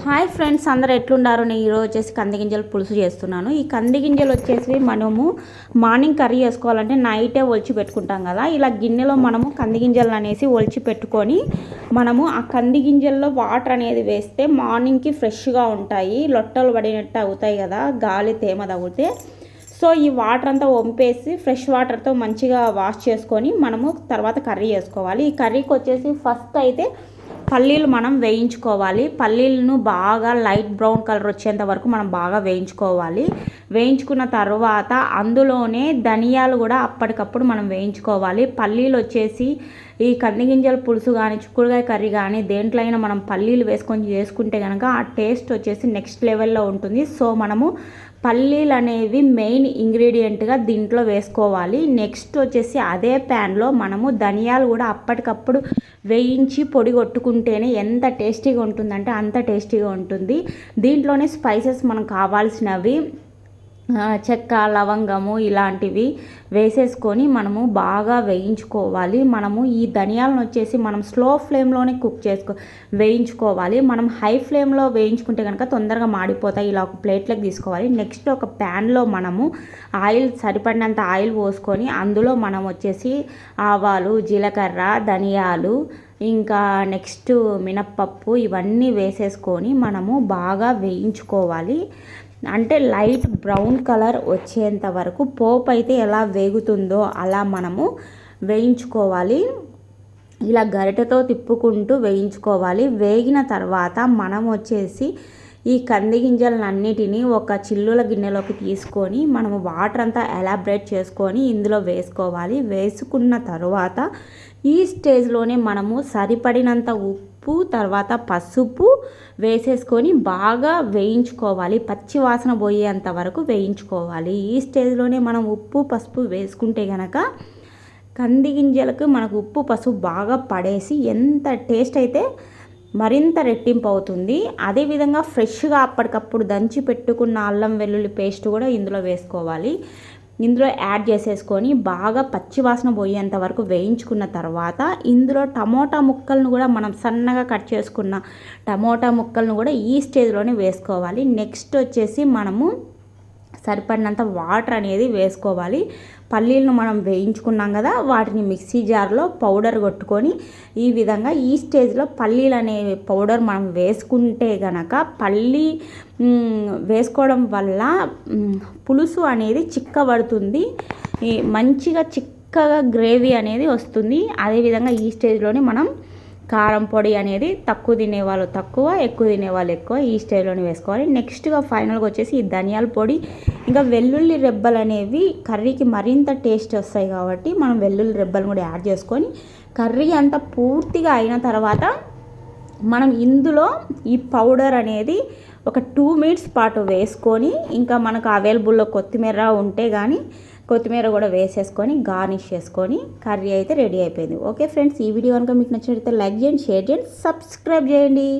Hi friends, అందరు ఎట్లున్నారు? నేను ఈరోజు వచ్చేసి కంది గింజల పులుసు చేస్తున్నాను. ఈ కంది గింజలు వచ్చేసి మనము మార్నింగ్ కర్రీ చేసుకోవాలంటే నైటే ఒలిచి పెట్టుకుంటాం కదా. ఇలా గిన్నెలో మనము కంది గింజలు అనేసి ఒలిచి పెట్టుకొని మనము ఆ కంది గింజల్లో వాటర్ అనేది వేస్తే మార్నింగ్కి ఫ్రెష్గా ఉంటాయి, లొట్టలు పడినట్టు అవుతాయి కదా గాలి తేమ తగిలితే. సో ఈ వాటర్ అంతా వంపేసి ఫ్రెష్ వాటర్తో మంచిగా వాష్ చేసుకొని మనము తర్వాత కర్రీ చేసుకోవాలి. ఈ కర్రీకి వచ్చేసి ఫస్ట్ అయితే పల్లీలు మనం వేయించుకోవాలి. పల్లీలను బాగా లైట్ బ్రౌన్ కలర్ వచ్చేంత వరకు మనం బాగా వేయించుకోవాలి. వేయించుకున్న తర్వాత అందులోనే ధనియాలు కూడా అప్పటికప్పుడు మనం వేయించుకోవాలి. పల్లీలు వచ్చేసి ఈ కంది గింజల పులుసు కానీ చిక్కుడుకాయ కర్రీ కానీ దేంట్లో అయినా మనం పల్లీలు వేసుకొని చేసుకుంటే కనుక ఆ టేస్ట్ వచ్చేసి నెక్స్ట్ లెవెల్లో ఉంటుంది. సో మనము పల్లీలు అనేవి మెయిన్ ఇంగ్రీడియంట్గా దీంట్లో వేసుకోవాలి. నెక్స్ట్ వచ్చేసి అదే ప్యాన్లో మనము ధనియాలు కూడా అప్పటికప్పుడు వేయించి పొడి కొట్టుకుంటేనే ఎంత టేస్టీగా ఉంటుందంటే అంత టేస్టీగా ఉంటుంది. దీంట్లోనే స్పైసెస్ మనం కావాల్సినవి చెక్క, లవంగము ఇలాంటివి వేసేసుకొని మనము బాగా వేయించుకోవాలి. మనము ఈ ధనియాలను వచ్చేసి మనం స్లో ఫ్లేమ్లోనే వేయించుకోవాలి. మనం హై ఫ్లేమ్లో వేయించుకుంటే కనుక తొందరగా మాడిపోతాయి. ఇలా ఒక ప్లేట్లోకి తీసుకోవాలి. నెక్స్ట్ ఒక ప్యాన్లో మనము ఆయిల్ సరిపడినంత ఆయిల్ పోసుకొని అందులో మనం వచ్చేసి ఆవాలు, జీలకర్ర, ధనియాలు ఇంకా నెక్స్ట్ మినప్పప్పు ఇవన్నీ వేసేసుకొని మనము బాగా వేయించుకోవాలి. అంటే లైట్ బ్రౌన్ కలర్ వచ్చేంత వరకు పోపు అయితే ఎలా వేగుతుందో అలా మనము వేయించుకోవాలి. ఇలా గరిటెతో తిప్పుకుంటూ వేయించుకోవాలి. వేగిన తర్వాత మనం వచ్చేసి ఈ కంది గింజలన్నిటినీ ఒక చిల్లుల గిన్నెలోకి తీసుకొని మనము వాటర్ అంతా ఎలాబరేట్ చేసుకొని ఇందులో వేసుకోవాలి. వేసుకున్న తర్వాత ఈ స్టేజ్లోనే మనము సరిపడినంత ఉప్పు తర్వాత పసుపు వేసేసుకొని బాగా వేయించుకోవాలి. పచ్చి వాసన పోయేంత వరకు వేయించుకోవాలి. ఈ స్టేజ్లోనే మనం ఉప్పు పసుపు వేసుకుంటే కనుక కంది గింజలకు మనకు ఉప్పు పసుపు బాగా పడేసి ఎంత టేస్ట్ అయితే మరింత రెట్టింపు అవుతుంది. అదేవిధంగా ఫ్రెష్గా అప్పటికప్పుడు దంచి పెట్టుకున్న అల్లం వెల్లుల్లి పేస్ట్ కూడా ఇందులో వేసుకోవాలి. ఇందులో యాడ్ చేసేసుకొని బాగా పచ్చివాసన పోయేంత వరకు వేయించుకున్న తర్వాత ఇందులో టమోటా ముక్కలను కూడా మనం సన్నగా కట్ చేసుకున్న టమోటా ముక్కలను కూడా ఈ స్టేజ్లోనే వేసుకోవాలి. నెక్స్ట్ వచ్చేసి మనము సరిపడినంత వాటర్ అనేది వేసుకోవాలి. పల్లీలను మనం వేయించుకున్నాం కదా, వాటిని మిక్సీ జార్లో పౌడర్ కొట్టుకొని ఈ విధంగా ఈ స్టేజ్లో పల్లీలు అనే పౌడర్ మనం వేసుకుంటే గనక పల్లీ వేసుకోవడం వల్ల పులుసు అనేది చిక్కబడుతుంది, మంచిగా చిక్కగా గ్రేవీ అనేది వస్తుంది. అదేవిధంగా ఈ స్టేజ్లోనే మనం కారం పొడి అనేది తక్కువ తినేవాళ్ళు తక్కువ, ఎక్కువ తినేవాళ్ళు ఎక్కువ ఈ స్టైల్లోనే వేసుకోవాలి. నెక్స్ట్గా ఫైనల్గా వచ్చేసి ఈ ధనియాల పొడి ఇంకా వెల్లుల్లి రెబ్బలు అనేవి కర్రీకి మరింత టేస్ట్ వస్తాయి కాబట్టి మనం వెల్లుల్లి రెబ్బలు కూడా యాడ్ చేసుకొని కర్రీ అంతా పూర్తిగా అయిన తర్వాత మనం ఇందులో ఈ పౌడర్ అనేది ఒక 2 మినిట్స్ పాటు వేసుకొని ఇంకా మనకు అవైలబుల్లో కొత్తిమీర ఉంటే కానీ కొత్తిమీర కూడా వేసేసుకొని గార్నిష్ చేసుకొని కర్రీ అయితే రెడీ అయిపోయింది. ఓకే ఫ్రెండ్స్, ఈ వీడియో కనుక మీకు నచ్చినట్లయితే లైక్ చేయండి, షేర్ చేయండి, సబ్స్క్రైబ్ చేయండి.